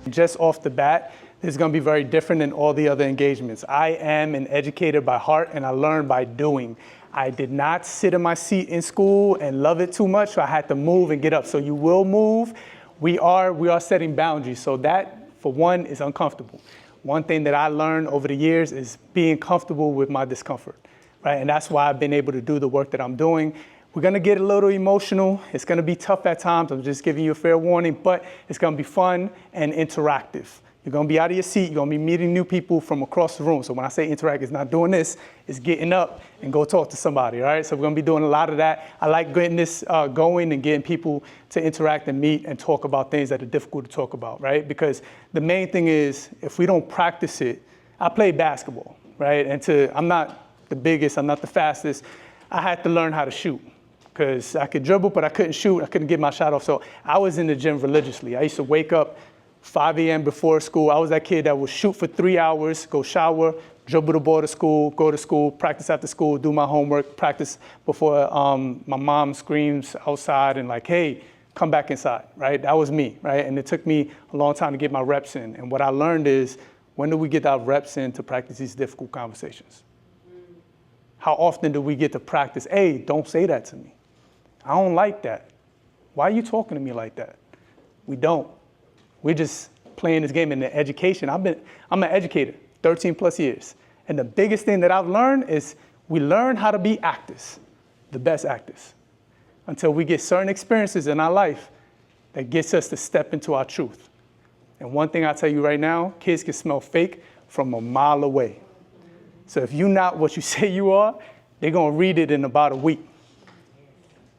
Just off the bat, this is going to be very different than all the other engagements. I am an educator by heart, and I learn by doing. I did not sit in my seat in school and love it too much, so I had to move and get up. So you will move. We are setting boundaries. So that, for one, is uncomfortable. One thing that I learned over the years is being comfortable with my discomfort, right? And that's why I've been able to do the work that I'm doing. We're going to get a little emotional. It's going to be tough at times. I'm just giving you a fair warning, but it's going to be fun and interactive. You're going to be out of your seat. You're going to be meeting new people from across the room. So when I say interact, it's not doing this. It's getting up and go talk to somebody, all right? So we're going to be doing a lot of that. I like getting this going and getting people to interact and meet and talk about things that are difficult to talk about, right? Because the main thing is, if we don't practice it, I play basketball, right? And I'm not the biggest, I'm not the fastest. I had to learn how to shoot because I could dribble, but I couldn't shoot. I couldn't get my shot off. So I was in the gym religiously. I used to wake up 5 a.m. before school. I was that kid that would shoot for 3 hours, go shower, dribble the ball to school, go to school, practice after school, do my homework, practice before my mom screams outside and like, hey, come back inside, right? That was me, right? And it took me a long time to get my reps in. And what I learned is, when do we get our reps in to practice these difficult conversations? How often do we get to practice, hey, don't say that to me. I don't like that. Why are you talking to me like that? We don't. We're just playing this game in the education. I'm an educator, 13 plus years. And the biggest thing that I've learned is we learn how to be actors, the best actors, until we get certain experiences in our life that gets us to step into our truth. And one thing I'll tell you right now, kids can smell fake from a mile away. So if you're not what you say you are, they're going to read it in about a week.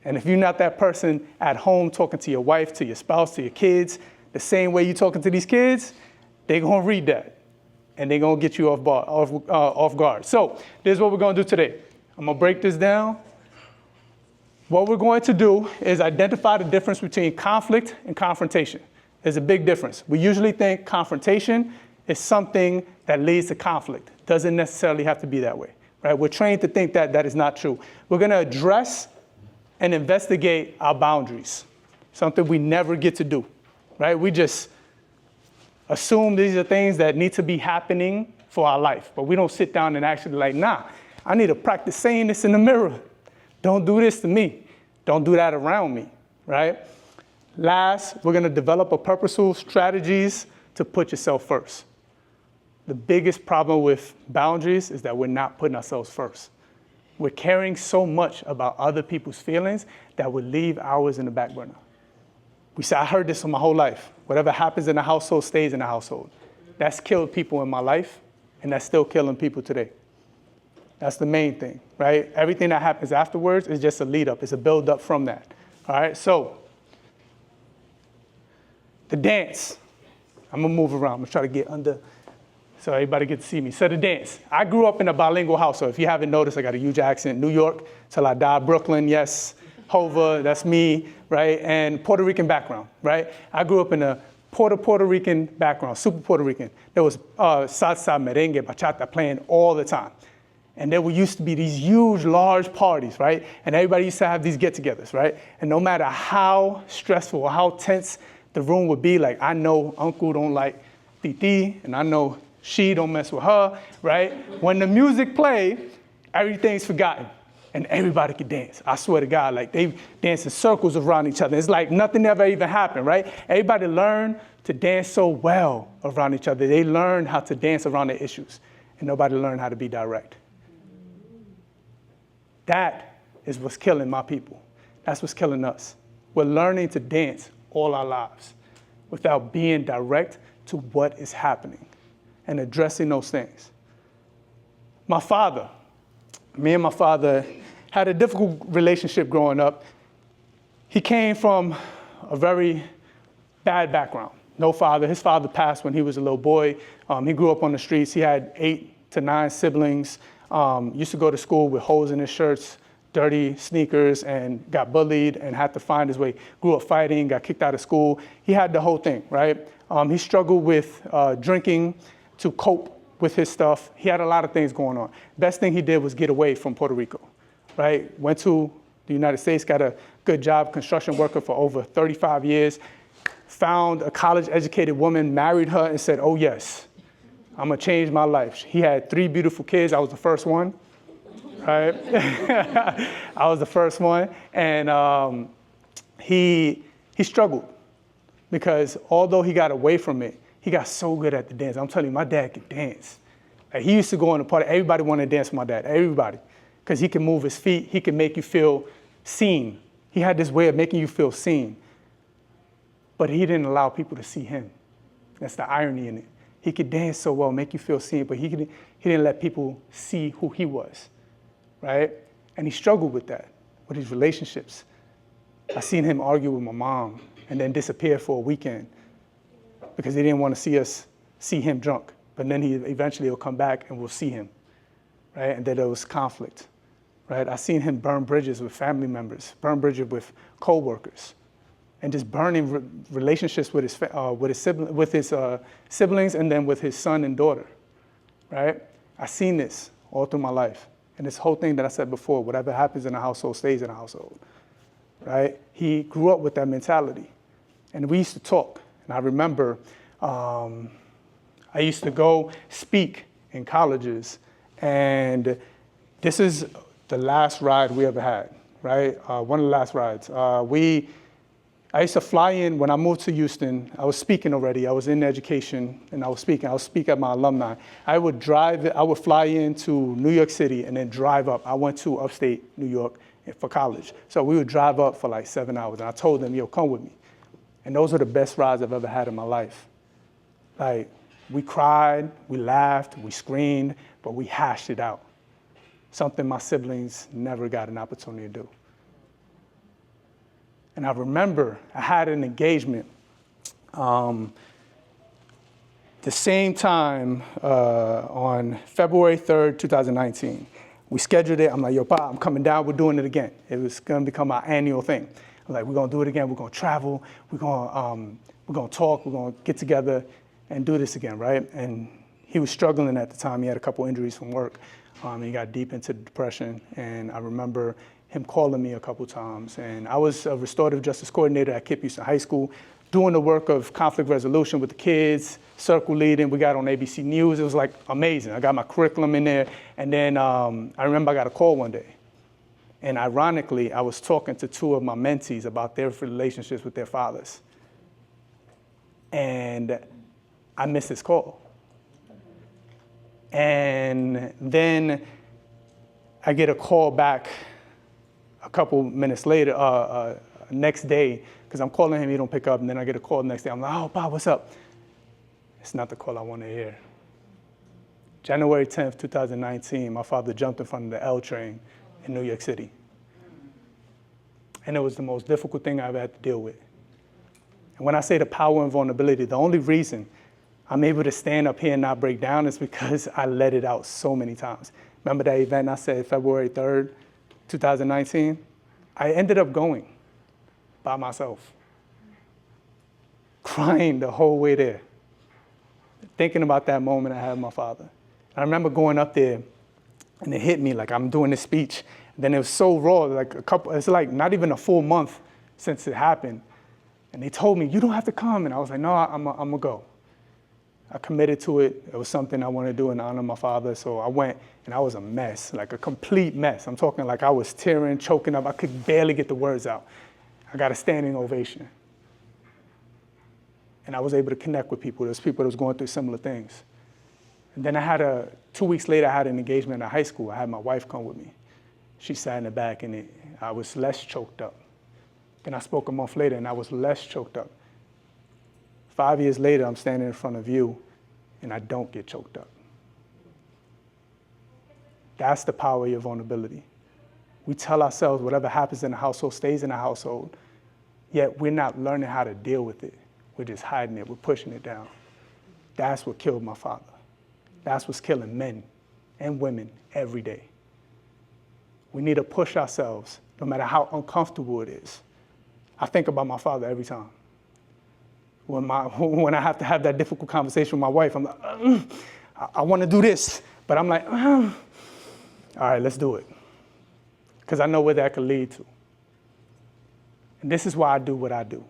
And if you're not that person at home talking to your wife, to your spouse, to your kids, the same way you're talking to these kids, they're going to read that. And they're going to get you off guard. So this is what we're going to do today. I'm going to break this down. What we're going to do is identify the difference between conflict and confrontation. There's a big difference. We usually think confrontation is something that leads to conflict. Doesn't necessarily have to be that way, right? We're trained to think that that is not true. We're going to address and investigate our boundaries, something we never get to do, right? We just assume these are things that need to be happening for our life, but we don't sit down and actually like, nah, I need to practice saying this in the mirror. Don't do this to me. Don't do that around me, right? Last, we're going to develop a purposeful strategies to put yourself first. The biggest problem with boundaries is that we're not putting ourselves first. We're caring so much about other people's feelings that we leave ours in the back burner. We say, I heard this for my whole life. Whatever happens in the household stays in the household. That's killed people in my life, and that's still killing people today. That's the main thing, right? Everything that happens afterwards is just a lead up. It's a build up from that. All right, so the dance. I'm gonna move around. I'm gonna try to get under so everybody gets to see me. So the dance. I grew up in a bilingual household. If you haven't noticed, I got a huge accent. New York till I die. Brooklyn, yes. Hova, that's me, right? And Puerto Rican background, right? I grew up in a Puerto Rican background, super Puerto Rican. There was salsa, merengue, bachata playing all the time. And there used to be these huge, large parties, right? And everybody used to have these get-togethers, right? And no matter how stressful or how tense the room would be, like, I know Uncle don't like Titi, and I know she don't mess with her, right? When the music played, everything's forgotten. And everybody could dance. I swear to God, like they dance in circles around each other. It's like nothing ever even happened, right? Everybody learned to dance so well around each other. They learned how to dance around their issues. And nobody learned how to be direct. That is what's killing my people. That's what's killing us. We're learning to dance all our lives without being direct to what is happening and addressing those things. Me and my father had a difficult relationship growing up. He came from a very bad background. No father. His father passed when he was a little boy. He grew up on the streets. He had 8 to 9 siblings. Used to go to school with holes in his shirts, dirty sneakers, and got bullied and had to find his way. Grew up fighting, got kicked out of school. He had the whole thing, right? He struggled with drinking to cope with his stuff. He had a lot of things going on. Best thing he did was get away from Puerto Rico, right? Went to the United States, got a good job, construction worker for over 35 years, found a college-educated woman, married her, and said, oh yes, I'm gonna change my life. He had 3 beautiful kids. I was the first one, right? I was the first one, and he struggled because although he got away from it, he got so good at the dance. I'm telling you, my dad could dance. Like, he used to go in the party. Everybody wanted to dance with my dad, everybody, because he can move his feet. He can make you feel seen. He had this way of making you feel seen. But he didn't allow people to see him. That's the irony in it. He could dance so well, make you feel seen, but he didn't let people see who he was, right? And he struggled with that, with his relationships. I seen him argue with my mom and then disappear for a weekend because he didn't want to see him drunk. But then he eventually will come back and we'll see him, right? And then there was conflict, right? I seen him burn bridges with family members, burn bridges with coworkers, and just burning relationships with his siblings and then with his son and daughter, right? I seen this all through my life. And this whole thing that I said before, whatever happens in a household stays in a household, right? He grew up with that mentality. And we used to talk. And I remember I used to go speak in colleges. And this is the last ride we ever had, right? One of the last rides. I used to fly in. When I moved to Houston, I was speaking already. I was in education, and I was speaking. I would speak at my alumni. I would fly into New York City and then drive up. I went to upstate New York for college. So we would drive up for like 7 hours. And I told them, yo, come with me. And those are the best rides I've ever had in my life. Like, we cried, we laughed, we screamed, but we hashed it out. Something my siblings never got an opportunity to do. And I remember I had an engagement the same time on February 3rd, 2019. We scheduled it. I'm like, yo, Pa, I'm coming down. We're doing it again. It was going to become our annual thing. I'm like, we're going to do it again. We're going to travel. We're going to talk. We're going to get together and do this again, right? And he was struggling at the time. He had a couple injuries from work. He got deep into depression. And I remember him calling me a couple times. And I was a restorative justice coordinator at Kip Houston High School, doing the work of conflict resolution with the kids, circle leading. We got on ABC News. It was like amazing. I got my curriculum in there. And then I remember I got a call one day. And ironically, I was talking to 2 of my mentees about their relationships with their fathers. And I missed his call. And then I get a call back a couple minutes later, next day, because I'm calling him, he don't pick up, and then I get a call the next day. I'm like, oh, Bob, what's up? It's not the call I want to hear. January 10th, 2019, my father jumped in front of the L train in New York City. And it was the most difficult thing I ever had to deal with. And when I say the power and vulnerability, the only reason I'm able to stand up here and not break down is because I let it out so many times. Remember that event I said February 3rd, 2019? I ended up going by myself, crying the whole way there, thinking about that moment I had with my father. And I remember going up there, and it hit me like I'm doing this speech. And then it was so raw, it's like not even a full month since it happened. And they told me, you don't have to come. And I was like, no, I'm gonna go. I committed to it. It was something I wanted to do in honor of my father. So I went, and I was a mess, like a complete mess. I'm talking like I was tearing, choking up. I could barely get the words out. I got a standing ovation. And I was able to connect with people. There's people that was going through similar things. And then 2 weeks later, I had an engagement at high school. I had my wife come with me. She sat in the back, and I was less choked up. Then I spoke a month later, and I was less choked up. 5 years later, I'm standing in front of you, and I don't get choked up. That's the power of your vulnerability. We tell ourselves whatever happens in the household stays in the household, yet we're not learning how to deal with it. We're just hiding it. We're pushing it down. That's what killed my father. That's what's killing men and women every day. We need to push ourselves, no matter how uncomfortable it is. I think about my father every time. When I have to have that difficult conversation with my wife, I'm like, I want to do this. But I'm like, all right, let's do it. Because I know where that could lead to. And this is why I do what I do.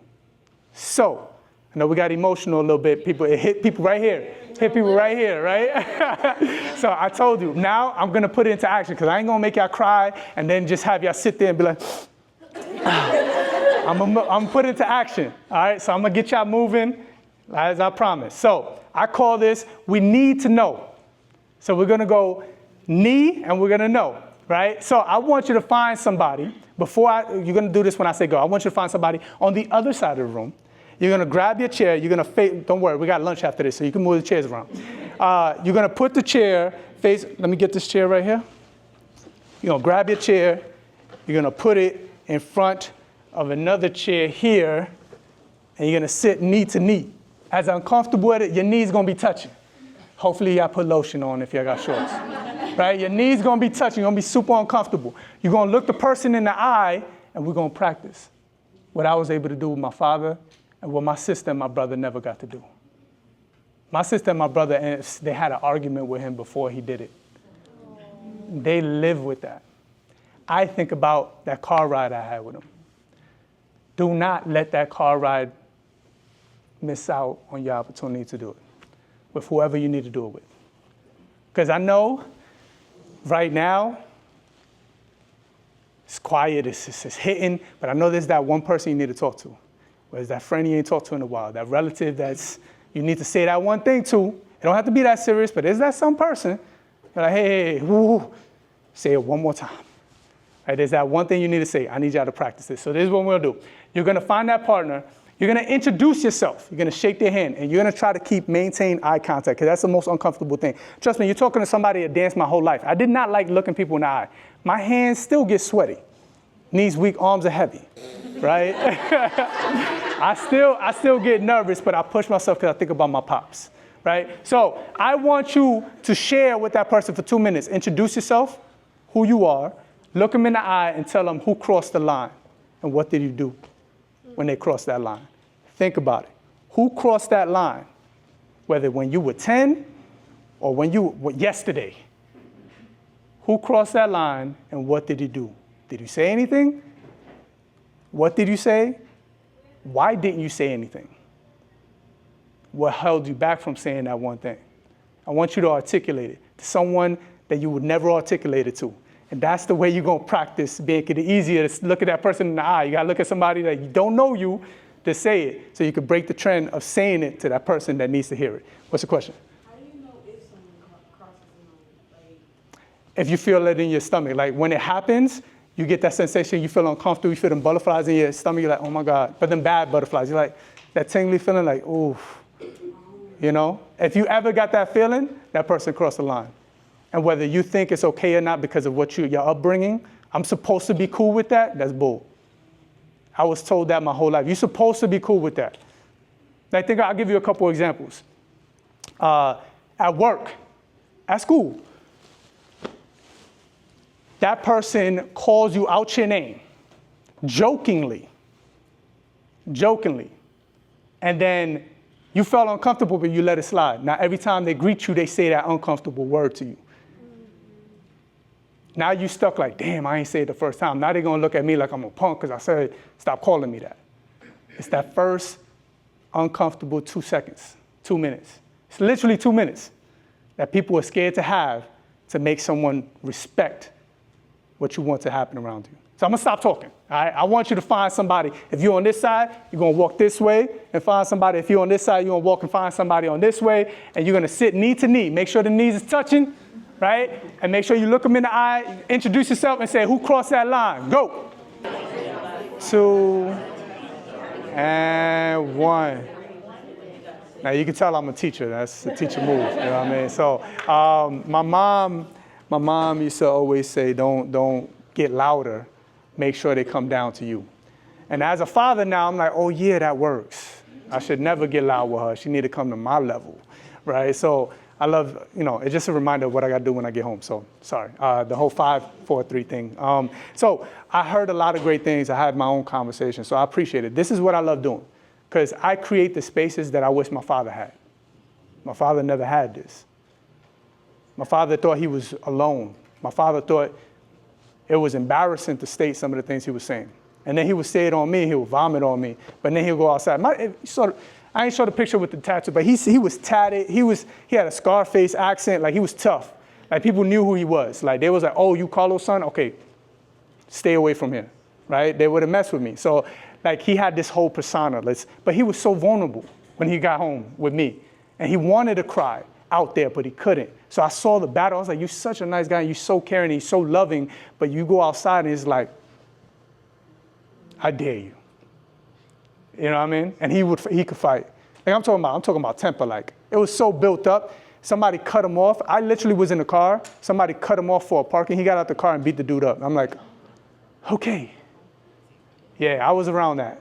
So I know we got emotional a little bit. It hit people right here. Hit people right here, right? So I told you, now I'm going to put it into action because I ain't going to make y'all cry and then just have y'all sit there and be like, I'm going to put it into action, all right? So I'm going to get y'all moving as I promised. So I call this, we need to know. So we're going to go knee and we're going to know, right? So I want you to find somebody, you're going to do this when I say go. I want you to find somebody on the other side of the room. You're going to grab your chair. You're going to face, don't worry, we got lunch after this, so you can move the chairs around. You're going to put the chair face, let me get this chair right here. You're going to grab your chair. You're going to put it in front of another chair here, and you're going to sit knee to knee. As uncomfortable with it, your knees going to be touching. Hopefully y'all put lotion on if y'all got shorts. Right? Your knees going to be touching. You're going to be super uncomfortable. You're going to look the person in the eye, and we're going to practice what I was able to do with my father and what my sister and my brother never got to do. My sister and my brother, they had an argument with him before he did it. They live with that. I think about that car ride I had with him. Do not let that car ride miss out on your opportunity to do it with whoever you need to do it with. Because I know right now, it's quiet, it's hitting, but I know there's that one person you need to talk to. Where's that friend you ain't talked to in a while, that relative you need to say that one thing to. It don't have to be that serious, but is that some person? You're like, hey, woo, say it one more time. Right, there's that one thing you need to say. I need y'all to practice this. So this is what we're gonna do. You're gonna find that partner. You're gonna introduce yourself. You're gonna shake their hand, and you're gonna try to maintain eye contact, because that's the most uncomfortable thing. Trust me, you're talking to somebody that danced my whole life. I did not like looking people in the eye. My hands still get sweaty. Knees weak, arms are heavy, right? I still get nervous, but I push myself because I think about my pops, right? So I want you to share with that person for 2 minutes. Introduce yourself, who you are, look them in the eye, and tell them who crossed the line and what did you do when they crossed that line. Think about it. Who crossed that line? Whether when you were 10 or yesterday. Who crossed that line and what did you do? Did you say anything? What did you say? Why didn't you say anything? What held you back from saying that one thing? I want you to articulate it to someone that you would never articulate it to. And that's the way you're going to practice making it easier to look at that person in the eye. You got to look at somebody that don't know you to say it, so you can break the trend of saying it to that person that needs to hear it. What's the question? How do you know if someone crosses the line? If you feel it in your stomach. Like when it happens, you get that sensation, you feel uncomfortable, you feel them butterflies in your stomach, you're like, oh my God. But them bad butterflies, you're like, that tingly feeling like, ooh. You know? If you ever got that feeling, that person crossed the line. And whether you think it's okay or not because of what your upbringing, I'm supposed to be cool with that, that's bull. I was told that my whole life. You're supposed to be cool with that. I think I'll give you a couple examples. At work, at school, that person calls you out your name, jokingly, and then you felt uncomfortable, but you let it slide. Now, every time they greet you, they say that uncomfortable word to you. Now you stuck like, damn, I ain't say it the first time. Now they're going to look at me like I'm a punk because I said, stop calling me that. It's that first uncomfortable 2 seconds, 2 minutes. It's literally 2 minutes that people are scared to have to make someone respect what you want to happen around you. So I'm going to stop talking. All right? I want you to find somebody. If you're on this side, you're going to walk this way and find somebody. If you're on this side, you're going to walk and find somebody on this way, and you're going to sit knee to knee. Make sure the knees is touching, right? And make sure you look them in the eye, introduce yourself, and say, who crossed that line? Go. 2, and 1. Now, you can tell I'm a teacher. That's a teacher move, you know what I mean? So my mom used to always say, don't get louder. Make sure they come down to you. And as a father now, I'm like, oh, yeah, that works. I should never get loud with her. She need to come to my level, right? So I love, it's just a reminder of what I got to do when I get home. So, sorry, the whole 5, 4, 3 thing. So I heard a lot of great things. I had my own conversation, so I appreciate it. This is what I love doing, because I create the spaces that I wish my father had. My father never had this. My father thought he was alone. My father thought it was embarrassing to state some of the things he was saying. And then he would say it on me, he would vomit on me, but then he would go outside. I ain't show the picture with the tattoo, but he was tatted. He had a Scarface accent. Like, he was tough. Like, people knew who he was. Like, they was like, oh, you Carlos' son? Okay, stay away from here, right? They would have messed with me. So, like, he had this whole persona. But he was so vulnerable when he got home with me. And he wanted to cry out there, but he couldn't. So I saw the battle. I was like, you're such a nice guy. And you're so caring. And you're so loving. But you go outside and it's like, I dare you. You know what I mean? And he could fight. Like, I'm talking about temper. Like, it was so built up. Somebody cut him off. I literally was in the car. Somebody cut him off for a parking. He got out the car and beat the dude up. I'm like, okay. Yeah, I was around that.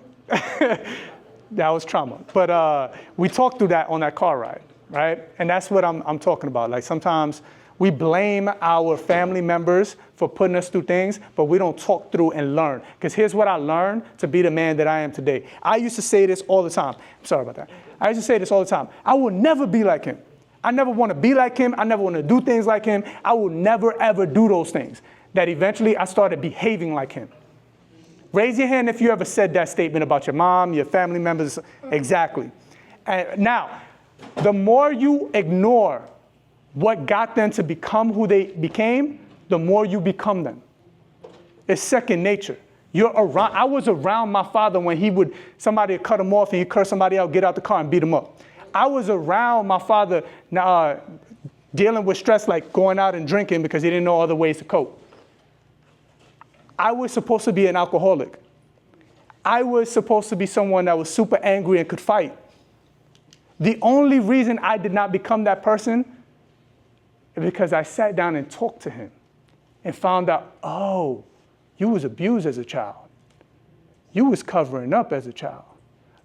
That was trauma. But we talked through that on that car ride, right? And that's what I'm talking about. Like, sometimes we blame our family members for putting us through things, but we don't talk through and learn. Because here's what I learned to be the man that I am today. I used to say this all the time. I'm sorry about that. I used to say this all the time. I will never be like him. I never want to be like him. I never want to do things like him. I will never, ever do those things. That eventually I started behaving like him. Raise your hand if you ever said that statement about your mom, your family members. Exactly. And now, the more you ignore what got them to become who they became, the more you become them. It's second nature. I was around my father when somebody would cut him off and he'd curse somebody out, get out the car and beat him up. I was around my father dealing with stress, like going out and drinking because he didn't know other ways to cope. I was supposed to be an alcoholic. I was supposed to be someone that was super angry and could fight. The only reason I did not become that person is because I sat down and talked to him and found out, oh, you was abused as a child. You was covering up as a child.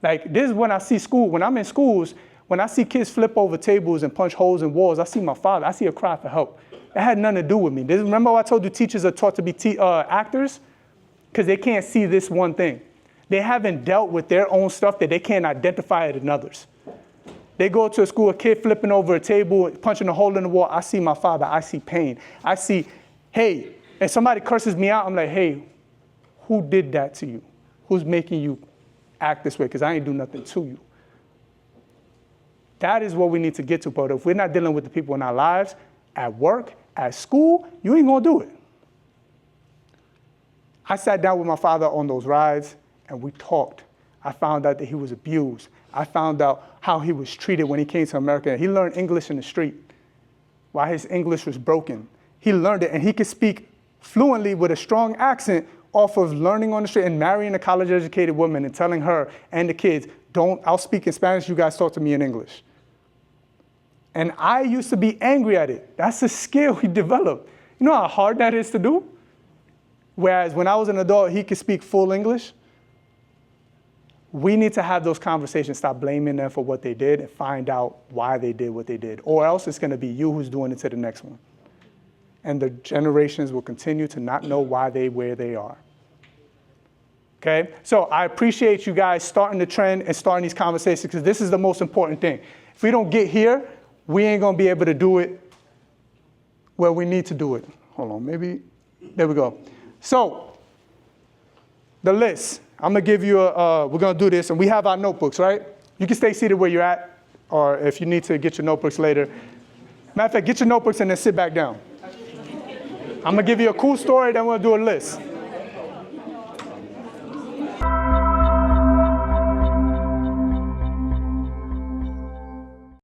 Like, this is when I see when I'm in schools, when I see kids flip over tables and punch holes in walls, I see my father, I see a cry for help. It had nothing to do with me. Remember I told you teachers are taught to be actors? Because they can't see this one thing. They haven't dealt with their own stuff that they can't identify it in others. They go to a school, a kid flipping over a table, punching a hole in the wall. I see my father. I see pain. I see, hey, and somebody curses me out. I'm like, hey, who did that to you? Who's making you act this way? Because I ain't do nothing to you. That is what we need to get to. But if we're not dealing with the people in our lives, at work, at school, you ain't going to do it. I sat down with my father on those rides, and we talked. I found out that he was abused. I found out how he was treated when he came to America. He learned English in the street while his English was broken. He learned it, and he could speak fluently with a strong accent off of learning on the street and marrying a college-educated woman and telling her and the kids, I'll speak in Spanish, you guys talk to me in English. And I used to be angry at it. That's a skill he developed. You know how hard that is to do? Whereas when I was an adult, he could speak full English. We need to have those conversations, stop blaming them for what they did and find out why they did what they did. Or else it's going to be you who's doing it to the next one. And the generations will continue to not know why where they are. Okay? So I appreciate you guys starting the trend and starting these conversations because this is the most important thing. If we don't get here, we ain't going to be able to do it where we need to do it. Hold on, maybe. There we go. So, the list. I'm going to give you we're going to do this, and we have our notebooks, right? You can stay seated where you're at, or if you need to get your notebooks later. Matter of fact, get your notebooks and then sit back down. I'm going to give you a cool story, then we'll do a list.